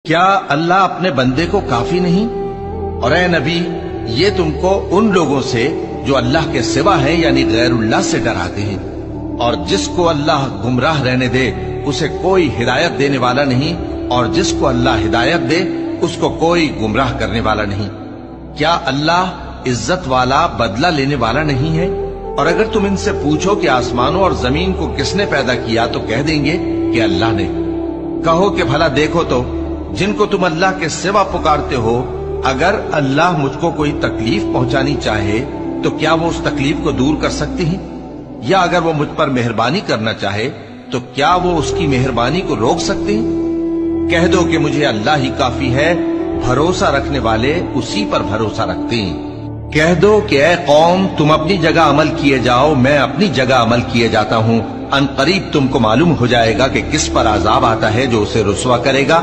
کیا اللہ اپنے بندے کو کافی نہیں؟ اور اے نبی، یہ تم کو ان لوگوں سے جو اللہ کے سوا ہیں یعنی غیر اللہ سے ڈراتے ہیں، اور جس کو اللہ گمراہ رہنے دے اسے کوئی ہدایت دینے والا نہیں، اور جس کو اللہ ہدایت دے اس کو کوئی گمراہ کرنے والا نہیں۔ کیا اللہ عزت والا بدلہ لینے والا نہیں ہے؟ اور اگر تم ان سے پوچھو کہ آسمانوں اور زمین کو کس نے پیدا کیا تو کہہ دیں گے کہ اللہ نے۔ کہو کہ بھلا دیکھو تو جن کو تم اللہ کے سوا پکارتے ہو، اگر اللہ مجھ کو کوئی تکلیف پہنچانی چاہے تو کیا وہ اس تکلیف کو دور کر سکتے ہیں؟ یا اگر وہ مجھ پر مہربانی کرنا چاہے تو کیا وہ اس کی مہربانی کو روک سکتے ہیں؟ کہہ دو کہ مجھے اللہ ہی کافی ہے، بھروسہ رکھنے والے اسی پر بھروسہ رکھتے ہیں۔ کہہ دو کہ اے قوم، تم اپنی جگہ عمل کیے جاؤ، میں اپنی جگہ عمل کیے جاتا ہوں، ان قریب تم کو معلوم ہو جائے گا کہ کس پر عذاب آتا ہے جو اسے رسوا کرے گا۔